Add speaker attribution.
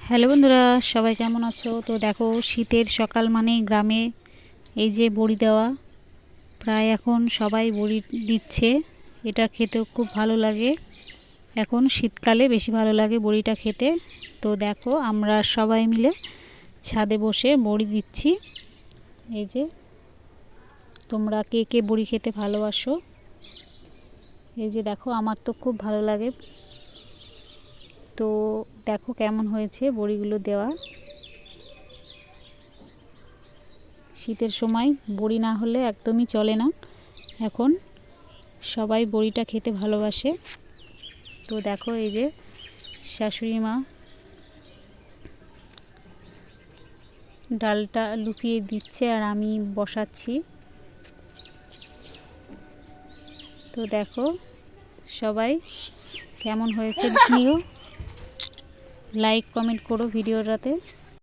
Speaker 1: Hello বন্ধুরা, সবাই কেমন আছো? তো দেখো, শীতের সকাল মানে গ্রামে এই যে বড়ি দেওয়া, প্রায় এখন সবাই বড়ি দিচ্ছে। এটা খেতেও খুব ভালো লাগে, এখন শীতকালে বেশি ভালো লাগে বড়িটা খেতে। তো দেখো, আমরা সবাই মিলে ছাদে বসে বড়ি দিচ্ছি। এই যে, তোমরা কে কে বড়ি খেতে ভালোবাসো? এই যে দেখো, আমার তো খুব ভালো লাগে। তো দেখো কেমন হয়েছে বড়িগুলো দেওয়া। শীতের সময় বড়ি না হলে একদমই চলে না, এখন সবাই বড়িটা খেতে ভালোবাসে। তো দেখো, এই যে শাশুড়ি মা ডালটা লুকিয়ে দিচ্ছে আর আমি বসাচ্ছি। তো দেখো সবাই কেমন হয়েছে নিও, লাইক কমেন্ট করো ভিডিওটাতে।